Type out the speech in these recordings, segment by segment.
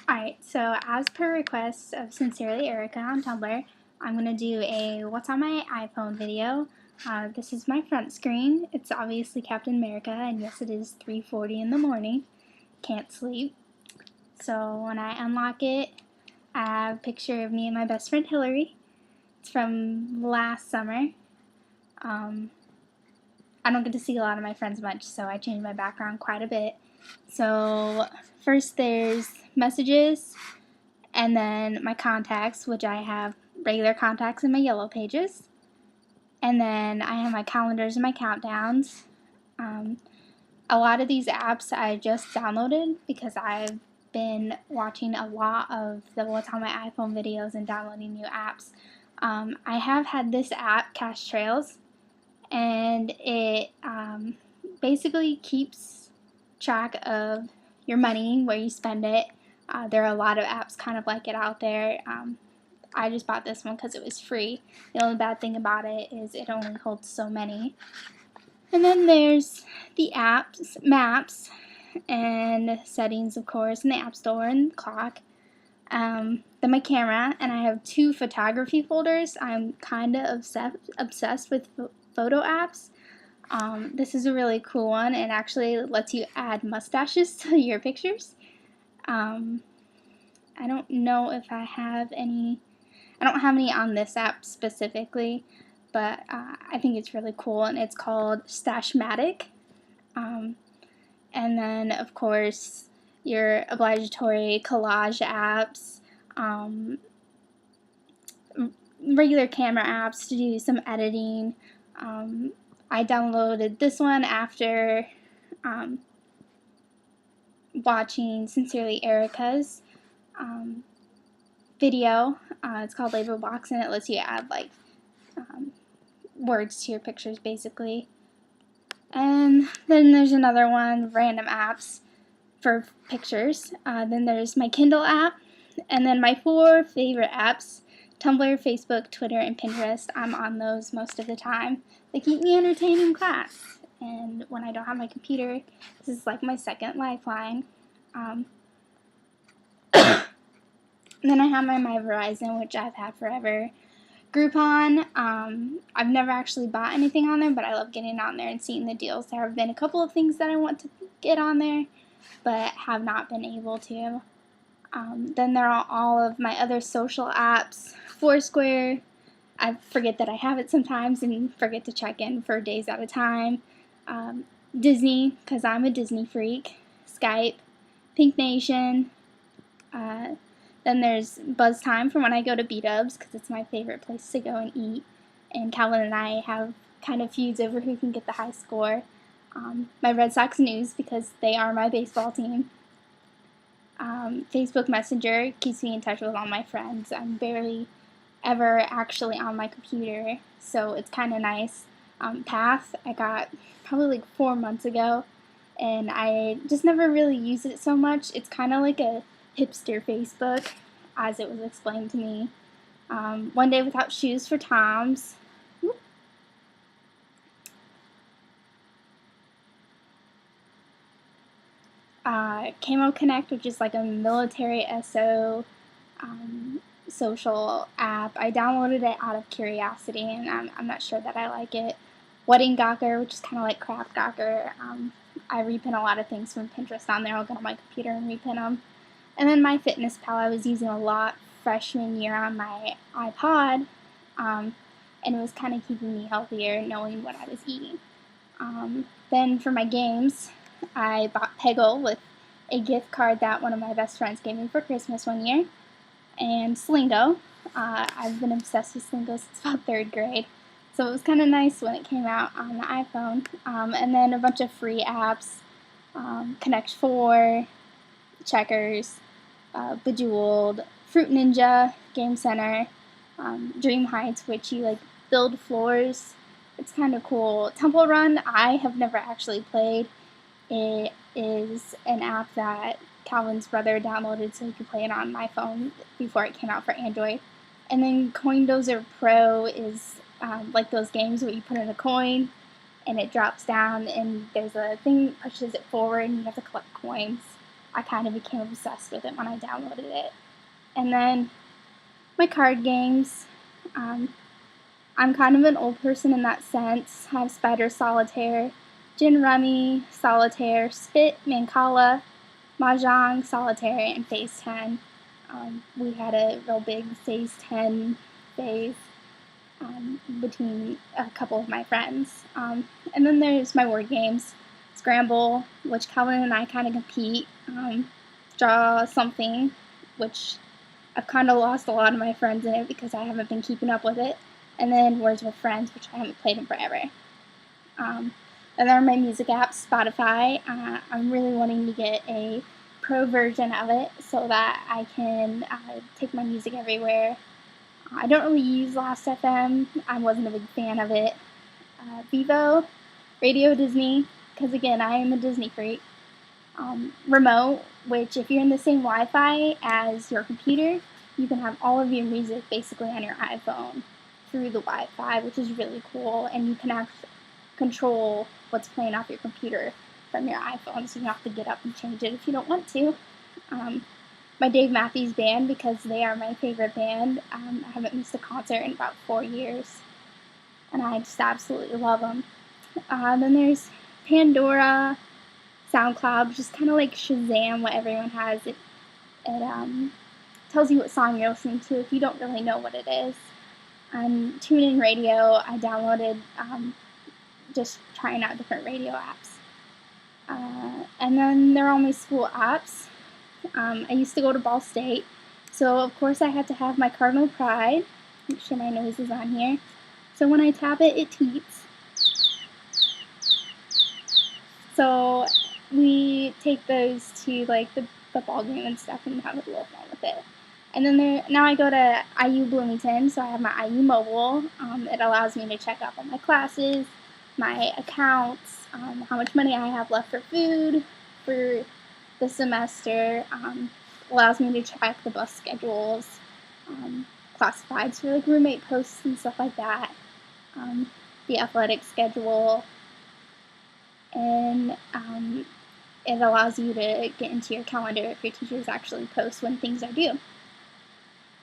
Alright, so as per request of Sincerely Erica on Tumblr, I'm going to do a What's on My iPhone video. This is my front screen. It's obviously Captain America, and yes, it is 3:40 in the morning. Can't sleep. So when I unlock it, I have a picture of me and my best friend Hillary. It's from last summer. I don't get to see a lot of my friends much, so I changed my background quite a bit. So first there's messages, and then my contacts, which I have regular contacts in my yellow pages. And then I have my calendars and my countdowns. A lot of these apps I just downloaded because I've been watching a lot of the What's on My iPhone videos and downloading new apps. I have had this app, Cash Trails, and it basically keeps track of your money, where you spend it. There are a lot of apps kind of like it out there. I just bought this one because it was free. The only bad thing about it is it only holds so many. And then there's the apps, maps, and settings, of course, and the App Store and the clock. Then my camera, and I have 2 photography folders. I'm kind of obsessed with photo apps. This is a really cool one. It actually lets you add mustaches to your pictures. I don't know if I have any. I don't have any on this app specifically, but I think it's really cool, and it's called Stashmatic. And then, of course, your obligatory collage apps, regular camera apps to do some editing. I downloaded this one after watching Sincerely Erica's video. It's called Label Box, and it lets you add like words to your pictures, basically. And then there's another one, Random Apps for pictures. Then there's my Kindle app, and then my 4 favorite apps: Tumblr, Facebook, Twitter, and Pinterest. I'm on those most of the time. They keep me entertained in class, and when I don't have my computer, this is like my second lifeline. Then I have my Verizon, which I've had forever. Groupon, I've never actually bought anything on there, but I love getting on there and seeing the deals. There have been a couple of things that I want to get on there, but have not been able to. Then there are all of my other social apps. Foursquare, I forget that I have it sometimes and forget to check in for days at a time. Disney, because I'm a Disney freak. Skype, Pink Nation. Then there's Buzz Time for when I go to B-Dubs, because it's my favorite place to go and eat. And Calvin and I have kind of feuds over who can get the high score. My Red Sox News, because they are my baseball team. Facebook Messenger keeps me in touch with all my friends. I'm barely ever actually on my computer, so it's kind of nice. Path, I got probably like 4 months ago, and I just never really use it so much. It's kind of like a hipster Facebook, as it was explained to me. One Day Without Shoes for Toms. Camo Connect, which is like a military SO social app. I downloaded it out of curiosity, and I'm not sure that I like it. Wedding Gawker, which is kind of like Craft Gawker. I repin a lot of things from Pinterest on there. I'll go on my computer and repin them. And then MyFitnessPal I was using a lot freshman year on my iPod, and it was kind of keeping me healthier knowing what I was eating. Then for my games, I bought Peggle with a gift card that one of my best friends gave me for Christmas one year, and Slingo. I've been obsessed with Slingo since about 3rd grade, so it was kind of nice when it came out on the iPhone. And then a bunch of free apps, Connect 4, Checkers, Bejeweled, Fruit Ninja, Game Center, Dream Heights, which you like build floors. It's kind of cool. Temple Run, I have never actually played. It is an app that Calvin's brother downloaded so he could play it on my phone before it came out for Android. And then Coindozer Pro is like those games where you put in a coin and it drops down and there's a thing that pushes it forward and you have to collect coins. I kind of became obsessed with it when I downloaded it. And then my card games. I'm kind of an old person in that sense. I have Spider Solitaire, Gin Rummy, Solitaire, Spit, Mancala, Mahjong, Solitaire, and Phase 10. We had a real big Phase 10 phase between a couple of my friends. And then there's my word games, Scramble, which Calvin and I kind of compete, Draw Something, which I've kind of lost a lot of my friends in it because I haven't been keeping up with it, and then Words with Friends, which I haven't played in forever. And then my music apps, Spotify. I'm really wanting to get a pro version of it so that I can take my music everywhere. I don't really use Last.fm. I wasn't a big fan of it. Vivo, Radio Disney, because again, I am a Disney freak. Remote, which if you're in the same Wi-Fi as your computer, you can have all of your music basically on your iPhone through the Wi-Fi, which is really cool, and you can actually control what's playing off your computer from your iPhone, so you don't have to get up and change it if you don't want to. My Dave Matthews Band, because they are my favorite band. I haven't missed a concert in about 4 years, and I just absolutely love them. Then there's Pandora, SoundCloud, which is kind of like Shazam, what everyone has. It tells you what song you're listening to if you don't really know what it is. TuneIn Radio, I downloaded just trying out different radio apps. And then there are all my school apps. I used to go to Ball State, so of course I had to have my Cardinal Pride. Make sure my nose is on here. So when I tap it, it tweets. So we take those to like the ball game and stuff and have a little fun with it. And then now I go to IU Bloomington, so I have my IU mobile. It allows me to check up on my classes, my accounts, how much money I have left for food for the semester. Allows me to track the bus schedules, classifieds for like roommate posts and stuff like that, the athletic schedule, and it allows you to get into your calendar if your teachers actually post when things are due,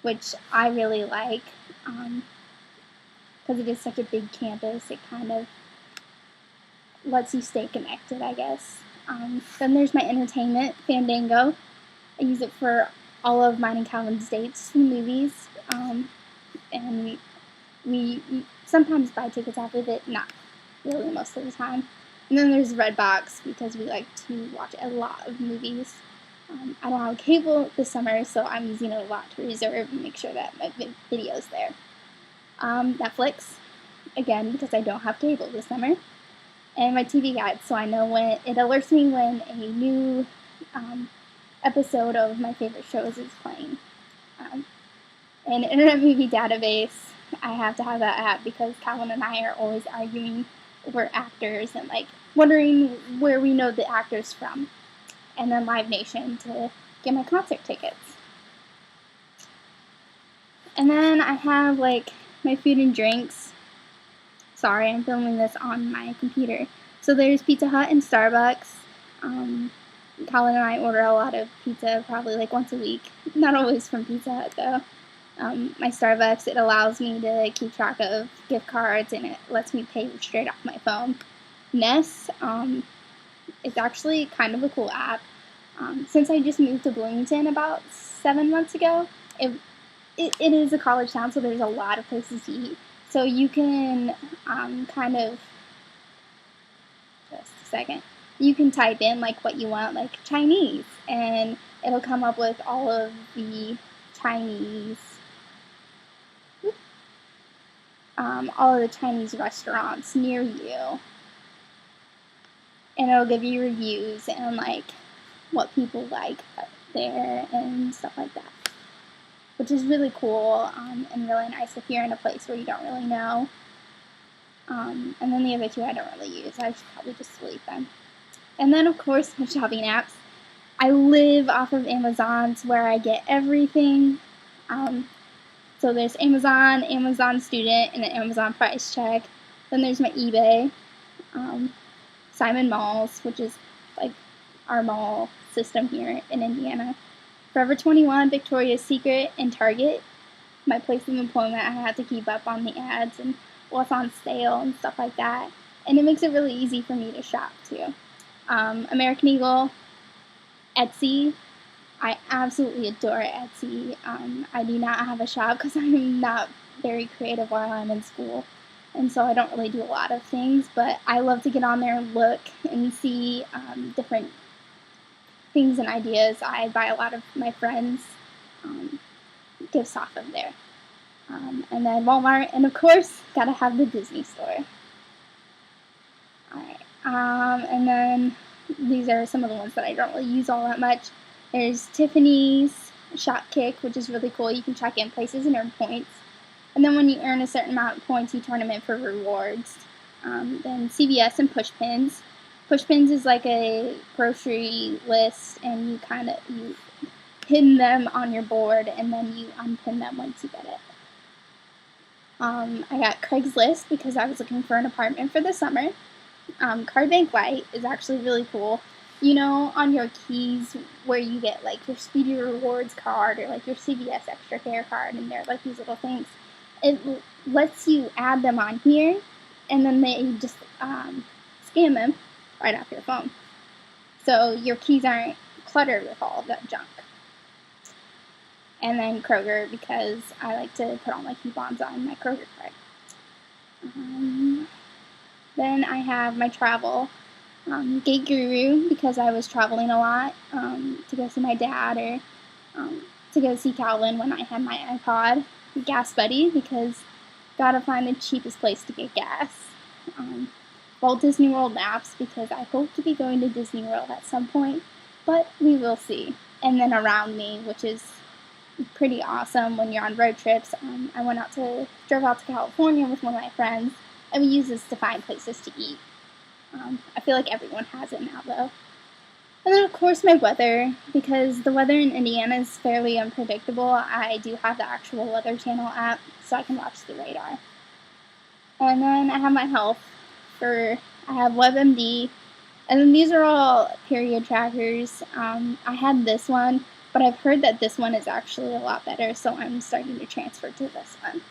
which I really like, because it is such a big campus. It kind of lets you stay connected, I guess. Then there's my entertainment, Fandango. I use it for all of mine and Calvin's dates to the movies, and we sometimes buy tickets off of it, not really most of the time. And then there's Redbox, because we like to watch a lot of movies. I don't have cable this summer, so I'm using it a lot to reserve and make sure that my video's there. Netflix, again, because I don't have cable this summer. And my TV Guide, so I know when it alerts me when a new episode of my favorite shows is playing. And Internet Movie Database, I have to have that app because Calvin and I are always arguing over actors and like wondering where we know the actors from. And then Live Nation to get my concert tickets. And then I have like my food and drinks. Sorry, I'm filming this on my computer. So there's Pizza Hut and Starbucks. Colin and I order a lot of pizza, probably like once a week. Not always from Pizza Hut though. My Starbucks, it allows me to keep track of gift cards and it lets me pay straight off my phone. Nest, it's actually kind of a cool app. Since I just moved to Bloomington about 7 months ago, it is a college town, so there's a lot of places to eat. So you can kind of, just a second, you can type in like what you want, like Chinese, and it'll come up with all of the Chinese, restaurants near you, and it'll give you reviews and like what people like there and stuff like that, which is really cool and really nice if you're in a place where you don't really know. And then the other two I don't really use. I should probably just delete them. And then, of course, my shopping apps. I live off of Amazon's where I get everything. So there's Amazon, Amazon Student, and an Amazon Price Check. Then there's my eBay, Simon Malls, which is like our mall system here in Indiana. Forever 21, Victoria's Secret, and Target, my place of employment, I have to keep up on the ads and what's on sale and stuff like that. And it makes it really easy for me to shop too. American Eagle, Etsy. I absolutely adore Etsy. I do not have a shop because I'm not very creative while I'm in school. And so I don't really do a lot of things, but I love to get on there and look and see different things and ideas. I buy a lot of my friends' gifts off of there. And then Walmart, and of course, gotta have the Disney store. Alright, and then these are some of the ones that I don't really use all that much. There's Tiffany's, Shopkick, which is really cool. You can check in places and earn points. And then when you earn a certain amount of points, you turn them in for rewards. Then CVS and Pushpins. Pushpins is like a grocery list, and you pin them on your board, and then you unpin them once you get it. I got Craigslist because I was looking for an apartment for the summer. Card Bank Lite is actually really cool. You know, on your keys where you get like your Speedy Rewards card or like your CVS Extra Care card, and they're like these little things. It lets you add them on here, and then they just scan them right off your phone. So your keys aren't cluttered with all of that junk. And then Kroger, because I like to put all my coupons on my Kroger card. Then I have my travel. Gate Guru, because I was traveling a lot to go see my dad, or to go see Calvin when I had my iPod. Gas Buddy, because gotta find the cheapest place to get gas. Walt Disney World Maps, because I hope to be going to Disney World at some point, but we will see. And then Around Me, which is pretty awesome when you're on road trips. I drove out to California with one of my friends, and we use this to find places to eat. I feel like everyone has it now, though. And then, of course, my weather, because the weather in Indiana is fairly unpredictable. I do have the actual Weather Channel app, so I can watch the radar. And then I have my health. I have WebMD, and then these are all period trackers. I had this one, but I've heard that this one is actually a lot better, so I'm starting to transfer to this one.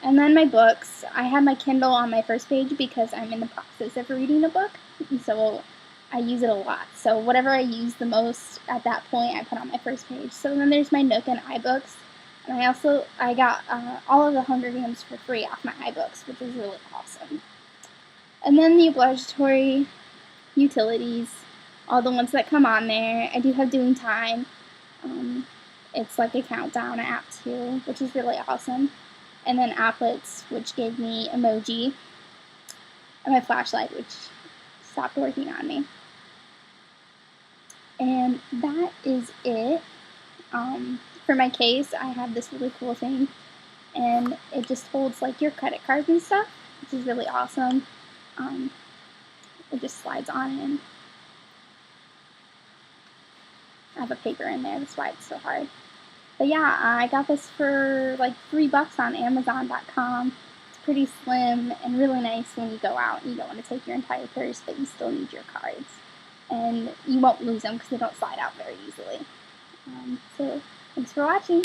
And then my books. I have my Kindle on my first page because I'm in the process of reading a book, and so I use it a lot. So whatever I use the most at that point, I put on my first page. So then there's my Nook and iBooks, and I got all of the Hunger Games for free off my iBooks, which is really awesome. And then the obligatory utilities, all the ones that come on there. I do have Doing Time. It's like a countdown app too, which is really awesome. And then Applets, which gave me emoji, and my flashlight, which stopped working on me. And that is it. For my case, I have this really cool thing, and it just holds like your credit cards and stuff, which is really awesome. It just slides on in. I have a paper in there, that's why it's so hard. But yeah, I got this for like $3 on Amazon.com. It's pretty slim and really nice when you go out and you don't want to take your entire purse, but you still need your cards. And you won't lose them because they don't slide out very easily. So, thanks for watching.